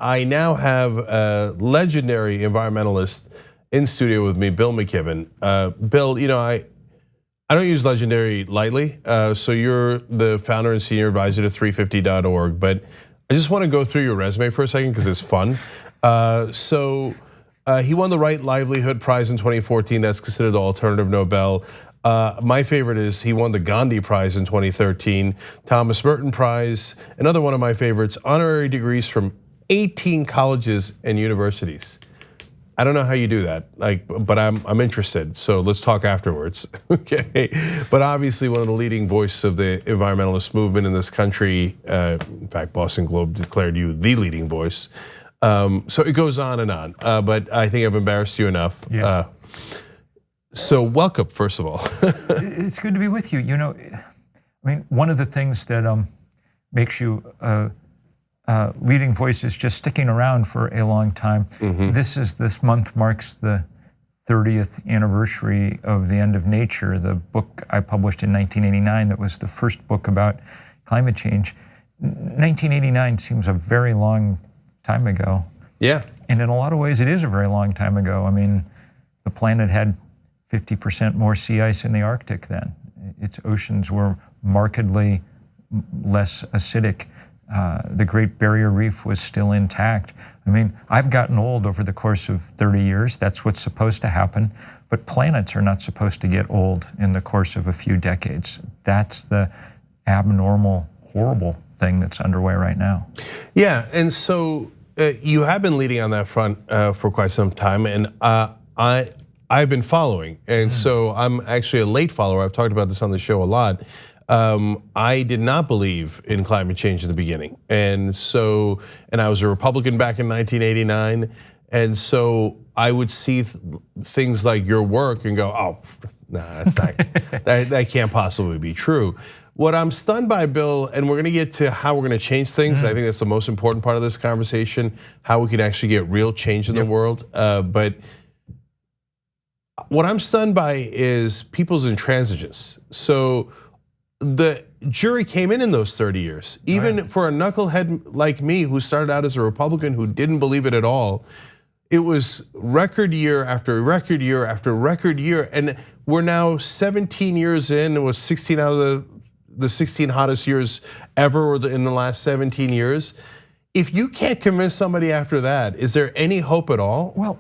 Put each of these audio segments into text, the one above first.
I now have a legendary environmentalist in studio with me, Bill McKibben. Bill, I don't use legendary lightly. So you're the founder and senior advisor to 350.org, but I just want to go through your resume for a second because it's fun. He won the Right Livelihood Prize in 2014. That's considered the alternative Nobel. My favorite is he won the Gandhi Prize in 2013, Thomas Merton Prize. Another one of my favorites, honorary degrees from 18 colleges and universities. I don't know how you do that, but I'm interested. So let's talk afterwards, okay? But obviously, one of the leading voices of the environmentalist movement in this country. In fact, Boston Globe declared you the leading voice. So it goes on and on. But I think I've embarrassed you enough. Yes. So welcome, first of all. It's good to be with you. One of the things that makes you leading voice is just sticking around for a long time. Mm-hmm. This month marks the 30th anniversary of The End of Nature, the book I published in 1989 that was the first book about climate change. 1989 seems a very long time ago. Yeah. And in a lot of ways, it is a very long time ago. The planet had 50% more sea ice in the Arctic then. Its oceans were markedly less acidic. The Great Barrier Reef was still intact. I've gotten old over the course of 30 years. That's what's supposed to happen. But planets are not supposed to get old in the course of a few decades. That's the abnormal, horrible thing that's underway right now. Yeah, and so you have been leading on that front for quite some time, and I've been following, and so I'm actually a late follower. I've talked about this on the show a lot. I did not believe in climate change in the beginning, and I was a Republican back in 1989, and so I would see things like your work and go, "Oh, no, that's not that can't possibly be true." What I'm stunned by, Bill, and we're gonna get to how we're gonna change things. I think that's the most important part of this conversation, how we can actually get real change in the world. But what I'm stunned by is people's intransigence. So the jury came in those 30 years, even for a knucklehead like me who started out as a Republican who didn't believe it at all. It was record year after record year after record year, and we're now 17 years in. It was 16 out of the 16 hottest years ever in the last 17 years. If you can't convince somebody after that, is there any hope at all? Well,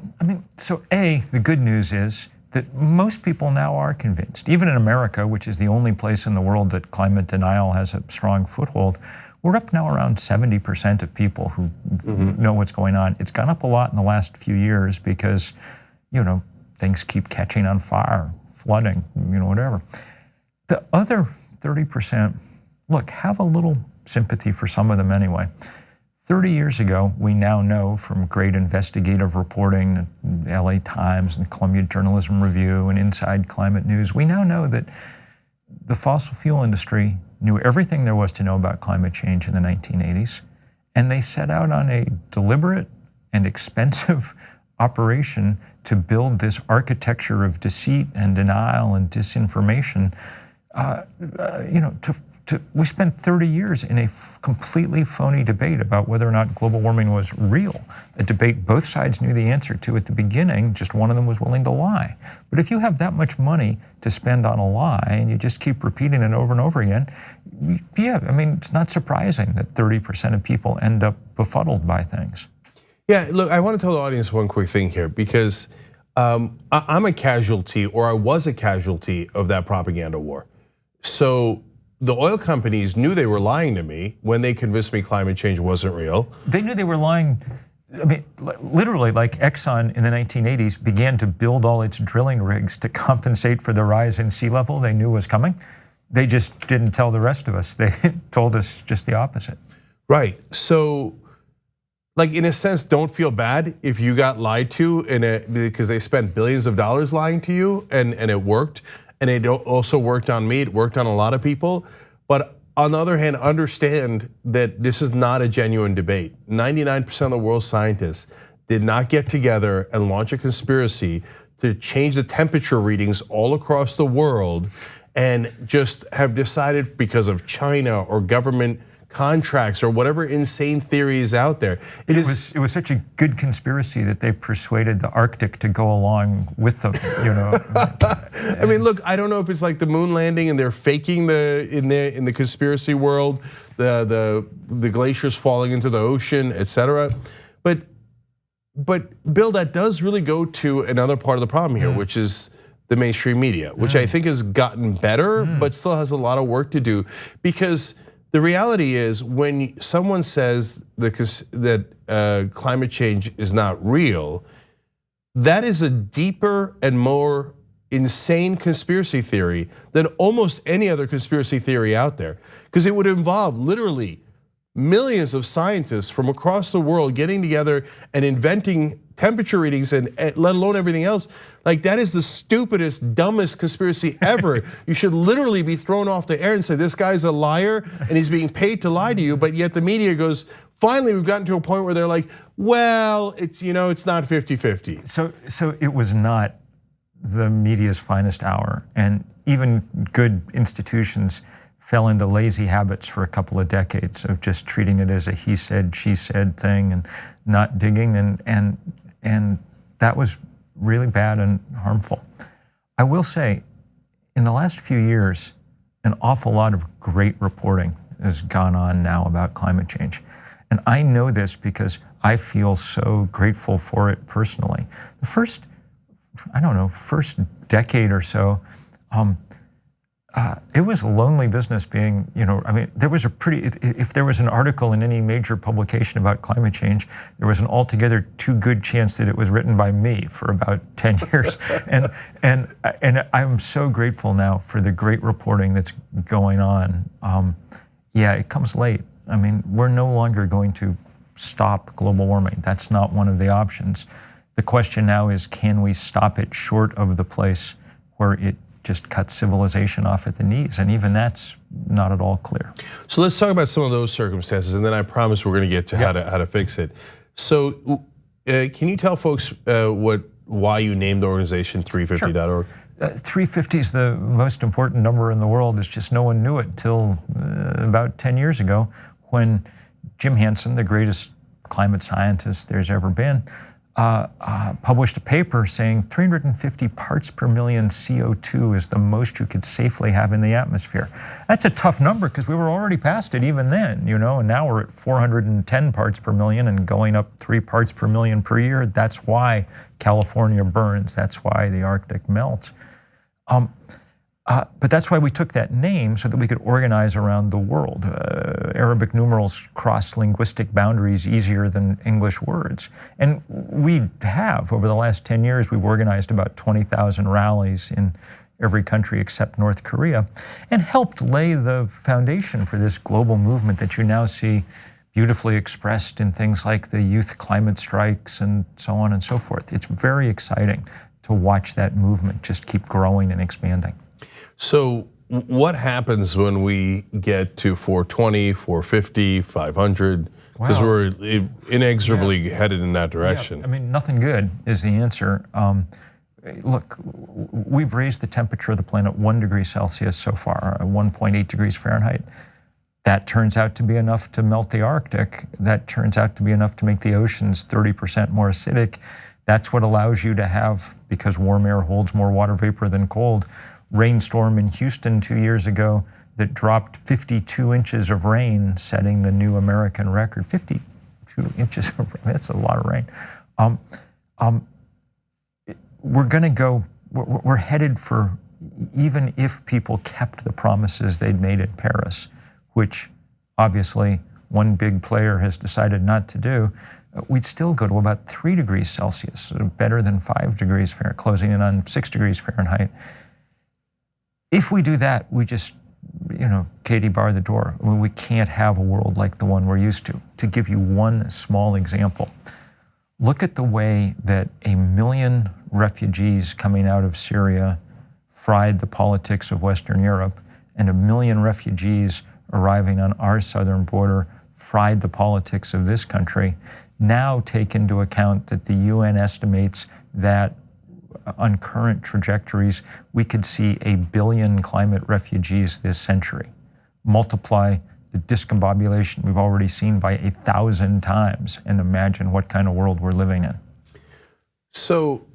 so the good news is that most people now are convinced. Even in America, which is the only place in the world that climate denial has a strong foothold, we're up now around 70% of people who know what's going on. It's gone up a lot in the last few years because, things keep catching on fire, flooding, whatever. The other 30%, look, have a little sympathy for some of them anyway. 30 years ago, we now know from great investigative reporting, LA Times and Columbia Journalism Review and Inside Climate News, we now know that the fossil fuel industry knew everything there was to know about climate change in the 1980s, and they set out on a deliberate and expensive operation to build this architecture of deceit and denial and disinformation. We spent 30 years in a completely phony debate about whether or not global warming was real. A debate both sides knew the answer to at the beginning, just one of them was willing to lie. But if you have that much money to spend on a lie and you just keep repeating it over and over again, it's not surprising that 30% of people end up befuddled by things. Yeah, look, I want to tell the audience one quick thing here because I'm a casualty, or I was a casualty of that propaganda war. So the oil companies knew they were lying to me when they convinced me climate change wasn't real. They knew they were lying. Literally, like Exxon in the 1980s began to build all its drilling rigs to compensate for the rise in sea level they knew was coming. They just didn't tell the rest of us. They told us just the opposite. Right. So, in a sense, don't feel bad if you got lied to because they spent billions of dollars lying to you and it worked. And it also worked on me, it worked on a lot of people. But on the other hand, understand that this is not a genuine debate. 99% of the world's scientists did not get together and launch a conspiracy to change the temperature readings all across the world and just have decided because of China or government contracts or whatever insane theory is out there. It was such a good conspiracy that they persuaded the Arctic to go along with them, you know. I mean, look, I don't know if it's like the moon landing and they're faking in the conspiracy world, the glaciers falling into the ocean, etc. But Bill, that does really go to another part of the problem here, which is the mainstream media, which I think has gotten better, but still has a lot of work to do. Because the reality is, when someone says that climate change is not real, that is a deeper and more insane conspiracy theory than almost any other conspiracy theory out there. Because it would involve literally millions of scientists from across the world getting together and inventing temperature readings and let alone everything else. Like, that is the stupidest, dumbest conspiracy ever. You should literally be thrown off the air and say, this guy's a liar and he's being paid to lie to you. But yet the media goes, finally we've gotten to a point where they're like, well, it's not 50-50. So it was not the media's finest hour, and even good institutions fell into lazy habits for a couple of decades of just treating it as a he said, she said thing and not digging, and that was really bad and harmful. I will say, in the last few years, an awful lot of great reporting has gone on now about climate change. And I know this because I feel so grateful for it personally. The first decade or so, it was a lonely business being, there was if there was an article in any major publication about climate change, there was an altogether too good chance that it was written by me for about 10 years. and I'm so grateful now for the great reporting that's going on. Yeah, it comes late. I mean, we're no longer going to stop global warming. That's not one of the options. The question now is, can we stop it short of the place where it just cuts civilization off at the knees? And even that's not at all clear. So let's talk about some of those circumstances, and then I promise we're going to get to how to fix it. So can you tell folks why you named the organization 350.org? 350 is the most important number in the world. It's just no one knew it till about 10 years ago, when Jim Hansen, the greatest climate scientist there's ever been, published a paper saying 350 parts per million CO2 is the most you could safely have in the atmosphere. That's a tough number because we were already past it even then, and now we're at 410 parts per million and going up 3 parts per million per year. That's why California burns. That's why the Arctic melts. But that's why we took that name, so that we could organize around the world. Arabic numerals cross linguistic boundaries easier than English words. And we have, over the last 10 years, we've organized about 20,000 rallies in every country except North Korea, and helped lay the foundation for this global movement that you now see beautifully expressed in things like the youth climate strikes and so on and so forth. It's very exciting to watch that movement just keep growing and expanding. So what happens when we get to 420, 450, 500? Because we're inexorably headed in that direction. Yeah. I mean, nothing good is the answer. Look, we've raised the temperature of the planet 1 degree Celsius so far, 1.8 degrees Fahrenheit. That turns out to be enough to melt the Arctic. That turns out to be enough to make the oceans 30% more acidic. That's what allows you to have, because warm air holds more water vapor than cold, rainstorm in Houston 2 years ago that dropped 52 inches of rain, setting the new American record. 52 inches of rain, that's a lot of rain. We're headed for, even if people kept the promises they'd made in Paris, which obviously one big player has decided not to do, we'd still go to about 3 degrees Celsius, better than 5 degrees Fahrenheit, closing in on 6 degrees Fahrenheit. If we do that, we just, Katie, bar the door. I mean, we can't have a world like the one we're used to. To give you one small example, look at the way that 1 million refugees coming out of Syria fried the politics of Western Europe, and 1 million refugees arriving on our southern border fried the politics of this country. Now take into account that the UN estimates that on current trajectories, we could see 1 billion climate refugees this century. Multiply the discombobulation we've already seen by 1,000 times, and imagine what kind of world we're living in. So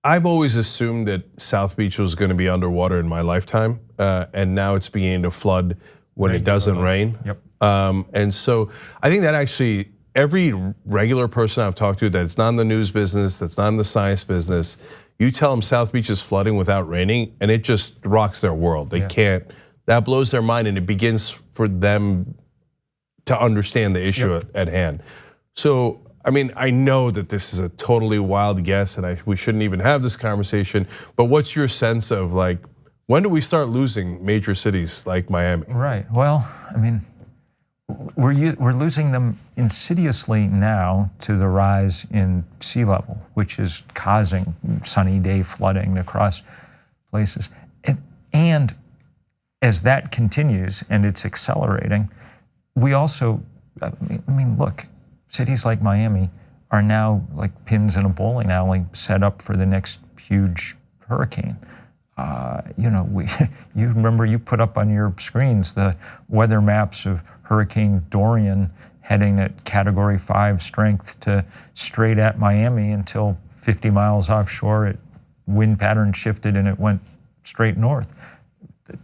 I've always assumed that South Beach was going to be underwater in my lifetime, and now it's beginning to flood when it doesn't rain. Yep. And so I think that actually every regular person I've talked to that's not in the news business, that's not in the science business, you tell them South Beach is flooding without raining, and it just rocks their world. They can't, that blows their mind, and it begins for them to understand the issue at hand. So, I mean, I know that this is a totally wild guess, and we shouldn't even have this conversation, but what's your sense of, like, when do we start losing major cities like Miami? Right, well, I mean, we're losing them insidiously now to the rise in sea level, which is causing sunny day flooding across places. And as that continues and it's accelerating, we also, I mean, look, cities like Miami are now like pins in a bowling alley set up for the next huge hurricane. You know, you remember you put up on your screens the weather maps of Hurricane Dorian heading at Category 5 strength to straight at Miami until 50 miles offshore, it wind pattern shifted and it went straight north.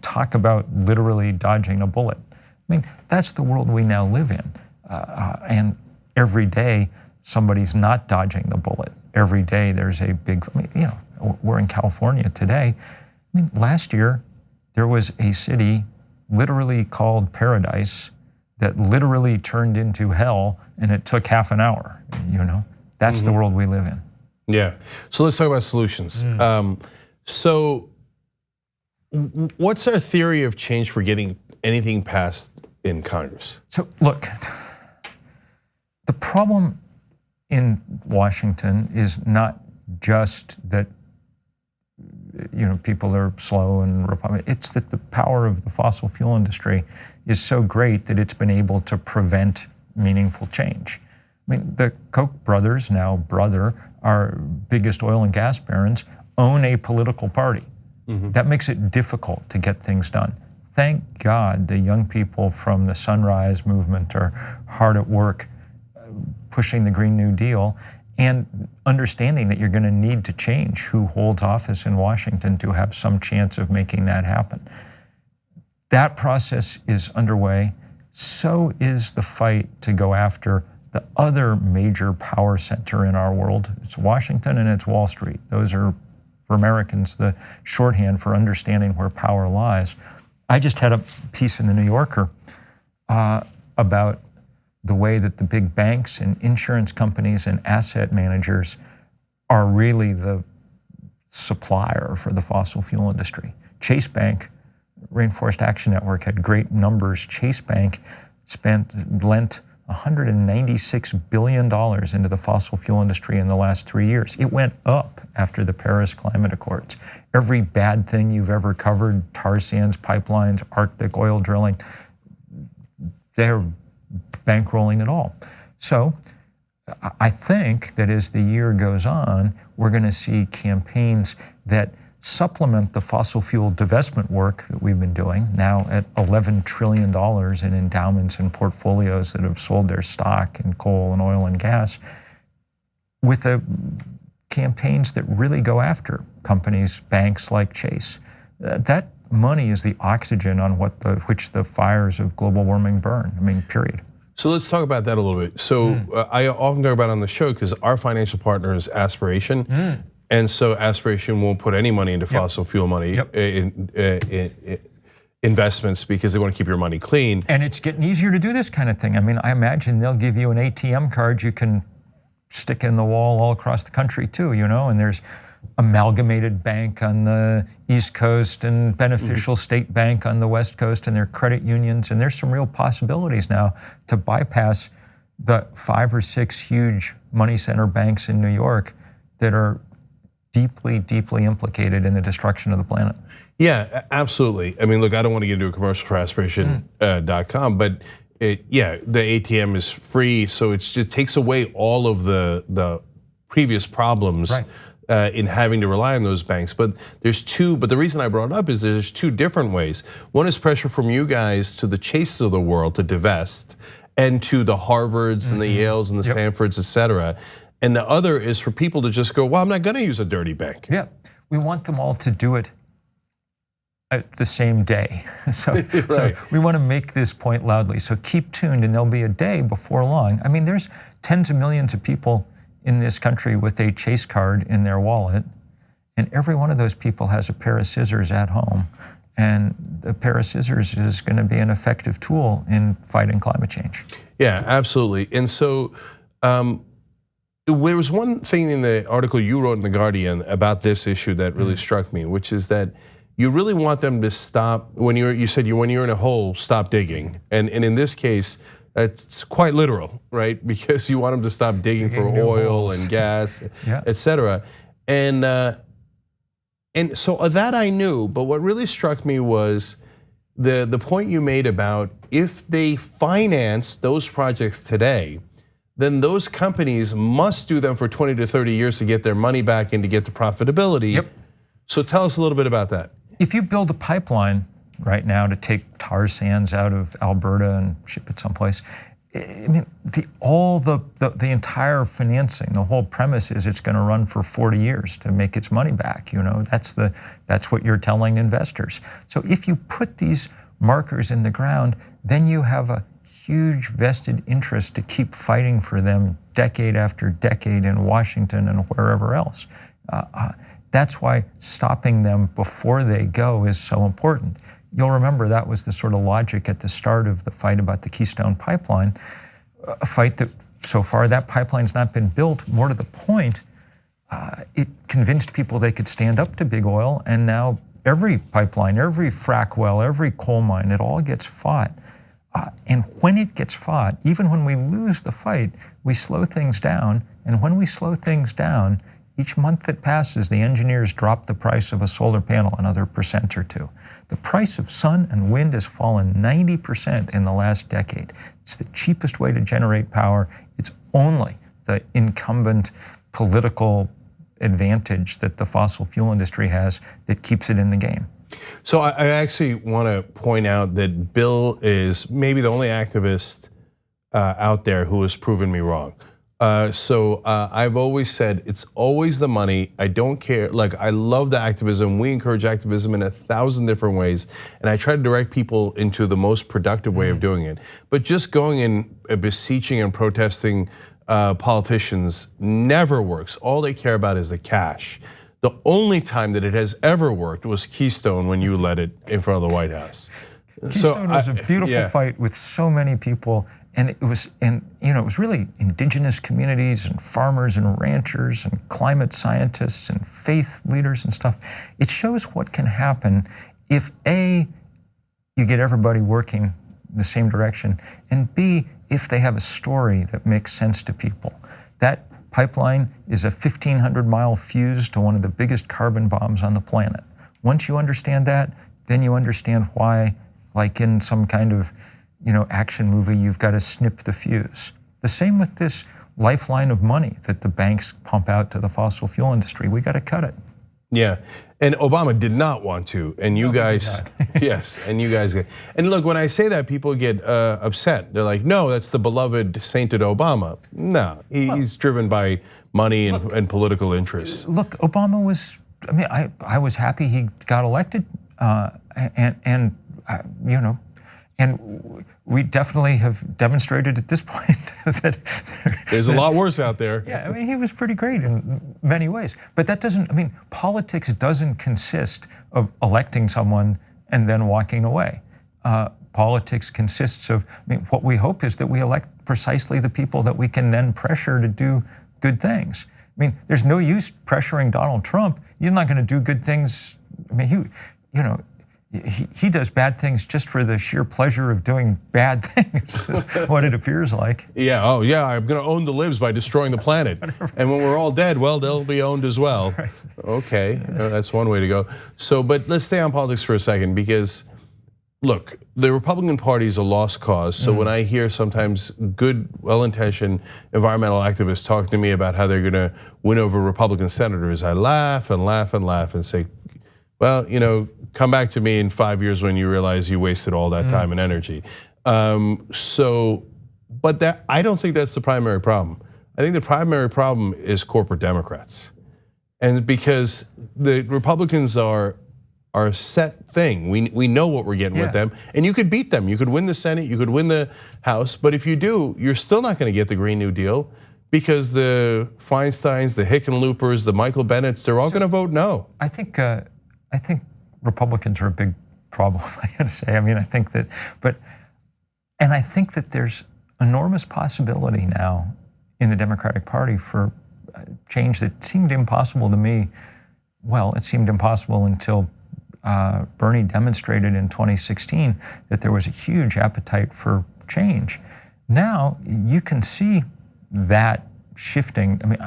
Talk about literally dodging a bullet. I mean, that's the world we now live in. And every day somebody's not dodging the bullet. Every day there's a big, I mean, you know, we're in California today. I mean, last year there was a city literally called Paradise that literally turned into hell, and it took half an hour, you know? That's the world we live in. Yeah, so let's talk about solutions. So what's our theory of change for getting anything passed in Congress? So look, the problem in Washington is not just that, you know, people are slow and Republican. It's that the power of the fossil fuel industry is so great that it's been able to prevent meaningful change. I mean, the Koch brothers, now brother, our biggest oil and gas barons, own a political party. That makes it difficult to get things done. Thank God the young people from the Sunrise Movement are hard at work pushing the Green New Deal and understanding that you're going to need to change who holds office in Washington to have some chance of making that happen. That process is underway. So is the fight to go after the other major power center in our world. It's Washington and it's Wall Street. Those are, for Americans, the shorthand for understanding where power lies. I just had a piece in the New Yorker about the way that the big banks and insurance companies and asset managers are really the supplier for the fossil fuel industry. Chase Bank, Rainforest Action Network had great numbers. Chase Bank lent $196 billion into the fossil fuel industry in the last 3 years. It went up after the Paris Climate Accords. Every bad thing you've ever covered, tar sands, pipelines, Arctic oil drilling, they're bankrolling it all. So I think that as the year goes on, we're going to see campaigns that supplement the fossil fuel divestment work that we've been doing, now at $11 trillion in endowments and portfolios that have sold their stock in coal and oil and gas, with campaigns that really go after companies, banks like Chase. That money is the oxygen on which the fires of global warming burn. I mean, period. So let's talk about that a little bit. So I often talk about it on the show because our financial partner is Aspiration. And so Aspiration won't put any money into fossil fuel money investments because they want to keep your money clean. And it's getting easier to do this kind of thing. I mean, I imagine they'll give you an ATM card you can stick in the wall all across the country too, you know, and there's Amalgamated Bank on the East Coast and Beneficial State Bank on the West Coast, and their credit unions, and there's some real possibilities now to bypass the 5 or 6 huge money center banks in New York that are deeply, deeply implicated in the destruction of the planet. Yeah, absolutely. I mean, look, I don't want to get into a commercial for aspiration.com, but the ATM is free, so it takes away all of the previous problems in having to rely on those banks. But there's two. But the reason I brought it up is there's two different ways. One is pressure from you guys to the Chases of the world to divest, and to the Harvards and the Yales and the Stanfords, et cetera. And the other is for people to just go, well, I'm not going to use a dirty bank. Yeah, we want them all to do it at the same day. So, Right. so we want to make this point loudly. So keep tuned, and there'll be a day before long. I mean, there's tens of millions of people in this country with a Chase card in their wallet, and every one of those people has a pair of scissors at home. And a pair of scissors is going to be an effective tool in fighting climate change. Yeah, absolutely. And so there was one thing in the article you wrote in The Guardian about this issue that really struck me, which is that you really want them to stop, when you said when you're in a hole, stop digging. And in this case, it's quite literal, right? Because you want them to stop digging for oil and gas, et cetera. And so that I knew, but what really struck me was the point you made about if they finance those projects today, then those companies must do them for 20 to 30 years to get their money back and to get the profitability. Yep. So tell us a little bit about that. If you build a pipeline right now to take tar sands out of Alberta and ship it someplace, I mean, the entire financing, the whole premise is it's going to run for 40 years to make its money back. You know, that's what you're telling investors. So if you put these markers in the ground, then you have a huge vested interest to keep fighting for them decade after decade in Washington and wherever else. That's why stopping them before they go is so important. You'll remember that was the sort of logic at the start of the fight about the Keystone Pipeline, a fight that so far that pipeline's not been built. More to the point, it convinced people they could stand up to big oil, and now every pipeline, every frack well, every coal mine, it all gets fought. And when it gets fought, even when we lose the fight, we slow things down, and when we slow things down, each month that passes, the engineers drop the price of a solar panel another % or 2. The price of sun and wind has fallen 90% in the last decade. It's the cheapest way to generate power. It's only the incumbent political advantage that the fossil fuel industry has that keeps it in the game. So I actually want to point out that Bill is maybe the only activist out there who has proven me wrong. So I've always said it's always the money. I don't care. Like, I love the activism. We encourage activism in 1,000 different ways, and I try to direct people into the most productive way of doing it. But just going and beseeching and protesting politicians never works. All they care about is the cash. The only time that it has ever worked was Keystone, when you led it in front of the White House. Keystone was a beautiful fight with so many people. And it was, it was really indigenous communities and farmers and ranchers and climate scientists and faith leaders and stuff. It shows what can happen if A, you get everybody working the same direction, and B, if they have a story that makes sense to people. That pipeline is a 1,500-mile fuse to one of the biggest carbon bombs on the planet. Once you understand that, then you understand why, like in some kind of action movie, you've got to snip the fuse. The same with this lifeline of money that the banks pump out to the fossil fuel industry. We got to cut it. Yeah, and Obama did not want to, and you guys, yes, and you guys, and look, when I say that, people get upset. They're like, no, that's the beloved sainted Obama. No, he's driven by money and political interests. Look, Obama was, I was happy he got elected, and we definitely have demonstrated at this point that there's a lot worse out there. Yeah, he was pretty great in many ways. But that doesn't, politics doesn't consist of electing someone and then walking away. Politics consists of, what we hope is that we elect precisely the people that we can then pressure to do good things. There's no use pressuring Donald Trump. He's not going to do good things. He does bad things just for the sheer pleasure of doing bad things, what it appears like. Yeah, oh yeah, I'm gonna own the libs by destroying the planet. And when we're all dead, well, they'll be owned as well. Right. Okay, that's one way to go. So, but let's stay on politics for a second, because look, the Republican Party is a lost cause. So when I hear sometimes good, well-intentioned environmental activists talk to me about how they're gonna win over Republican senators, I laugh and laugh and laugh and say, well, come back to me in 5 years when you realize you wasted all that time and energy. But I don't think that's the primary problem. I think the primary problem is corporate Democrats. And because the Republicans are a set thing. We know what we're getting with them, and you could beat them. You could win the Senate, you could win the House, but if you do, you're still not gonna get the Green New Deal because the Feinsteins, the Hickenloopers, the Michael Bennetts, they're all gonna vote no. I think Republicans are a big problem, I gotta say. I mean, I think that there's enormous possibility now in the Democratic Party for change that seemed impossible to me. Well, it seemed impossible until Bernie demonstrated in 2016 that there was a huge appetite for change. Now you can see that shifting. I mean,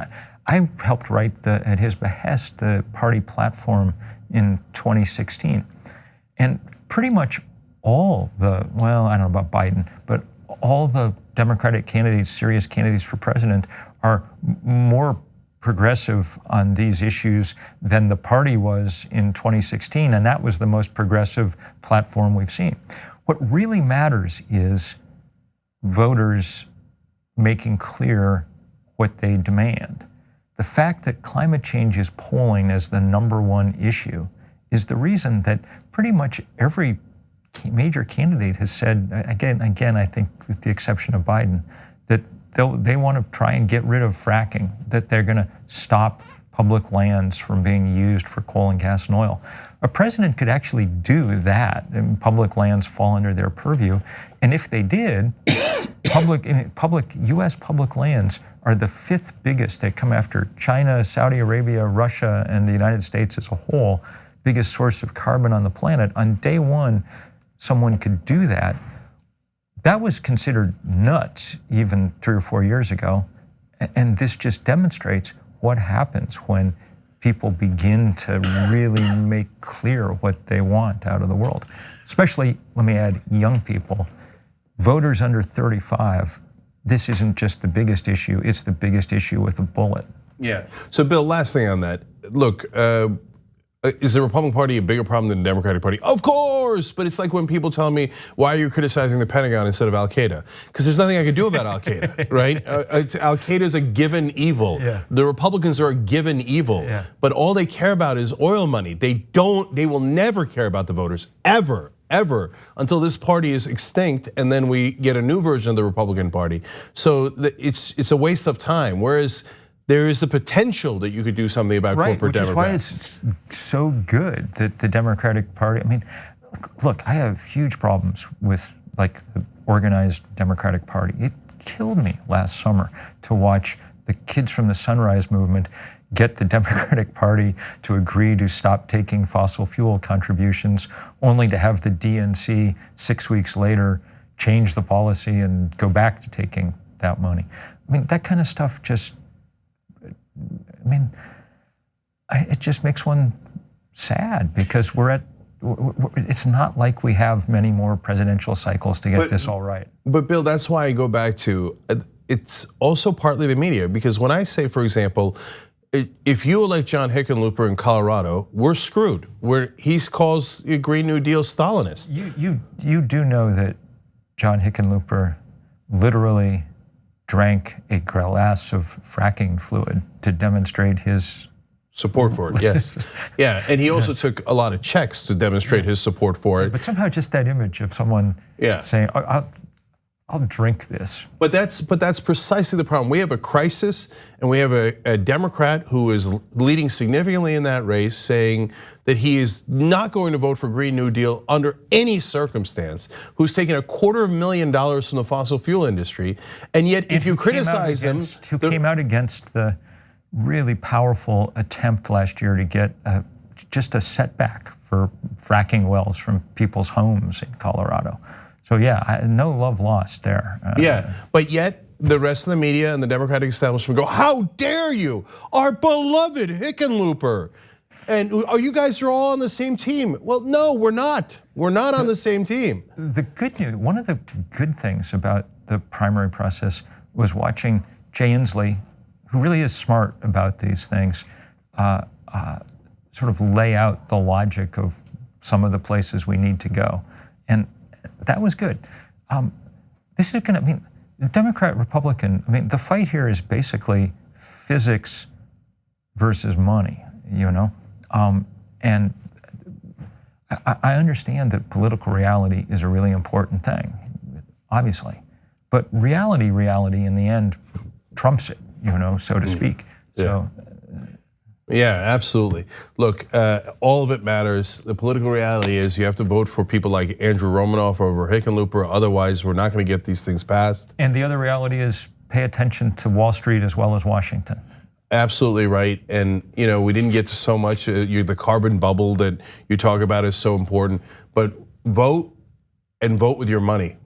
I helped write at his behest the party platform in 2016, and pretty much all I don't know about Biden, but all the Democratic candidates, serious candidates for president, are more progressive on these issues than the party was in 2016, and that was the most progressive platform we've seen. What really matters is voters making clear what they demand. The fact that climate change is polling as the #1 issue is the reason that pretty much every major candidate has said, again, I think with the exception of Biden, that they want to try and get rid of fracking, that they're going to stop public lands from being used for coal and gas and oil. A president could actually do that, and public lands fall under their purview. And if they did, US public lands are the 5th biggest. They come after China, Saudi Arabia, Russia, and the United States as a whole, biggest source of carbon on the planet. On day one, someone could do that. That was considered nuts even 3 or 4 years ago. And this just demonstrates what happens when people begin to really make clear what they want out of the world. Especially, let me add, young people, voters under 35. This isn't just the biggest issue, it's the biggest issue with a bullet. Yeah, so Bill, last thing on that. Look, is the Republican Party a bigger problem than the Democratic Party? Of course, but it's like when people tell me, why are you criticizing the Pentagon instead of Al-Qaeda? Because there's nothing I can do about Al-Qaeda, right? Al-Qaeda is a given evil. Yeah. The Republicans are a given evil, but all they care about is oil money. They will never care about the voters, ever, until this party is extinct and then we get a new version of the Republican Party. So it's a waste of time, whereas there is the potential that you could do something about corporate Democrats. Which is why it's so good that the Democratic Party, I mean, look, I have huge problems with like the organized Democratic Party. It killed me last summer to watch the kids from the Sunrise Movement get the Democratic Party to agree to stop taking fossil fuel contributions, only to have the DNC 6 weeks later change the policy and go back to taking that money. I mean, that kind of stuff just, it just makes one sad because it's not like we have many more presidential cycles to get this all right. But Bill, that's why I go back to, it's also partly the media, because when I say, for example, if you elect John Hickenlooper in Colorado, we're screwed. He calls the Green New Deal Stalinist. You do know that John Hickenlooper literally drank a glass of fracking fluid to demonstrate his support for it, yes. Yeah, and he also took a lot of checks to demonstrate his support for it. But somehow just that image of someone saying, I'll drink this. But that's precisely the problem. We have a crisis, and we have a Democrat who is leading significantly in that race, saying that he is not going to vote for Green New Deal under any circumstance, who's taken $250,000 from the fossil fuel industry, and yet if you criticize him, who came out against the really powerful attempt last year to get just a setback for fracking wells from people's homes in Colorado. So yeah, no love lost there. Yeah, but yet the rest of the media and the Democratic establishment go, how dare you, our beloved Hickenlooper. And you guys are all on the same team. Well, no, we're not. We're not on the same team. The good news, one of the good things about the primary process was watching Jay Inslee, who really is smart about these things, sort of lay out the logic of some of the places we need to go. And that was good. This is gonna, I mean, Democrat, Republican, I mean, the fight here is basically physics versus money, you know? And I understand that political reality is a really important thing, obviously. But reality in the end trumps it, you know, so to speak. So. Yeah, absolutely. Look, all of it matters. The political reality is you have to vote for people like Andrew Romanoff over Hickenlooper. Otherwise, we're not going to get these things passed. And the other reality is pay attention to Wall Street as well as Washington. Absolutely right. And you know, we didn't get to so much. The carbon bubble that you talk about is so important. But vote and vote with your money.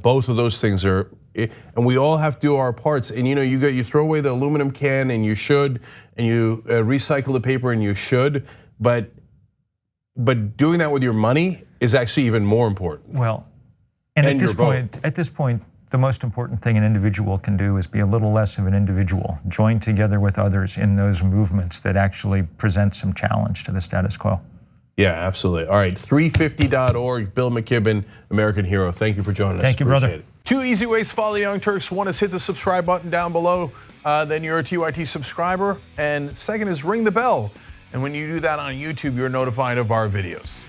Both of those things are, and we all have to do our parts. And you know, you throw away the aluminum can, and you should, and you recycle the paper, and you should. But doing that with your money is actually even more important. Well, and at this point, the most important thing an individual can do is be a little less of an individual. Join together with others in those movements that actually present some challenge to the status quo. Yeah, absolutely. All right, 350.org, Bill McKibben, American hero. Thank you for joining us. Thank you, brother. It. 2 easy ways to follow the Young Turks. One is hit the subscribe button down below. Then you're a TYT subscriber. And second is ring the bell. And when you do that on YouTube, you're notified of our videos.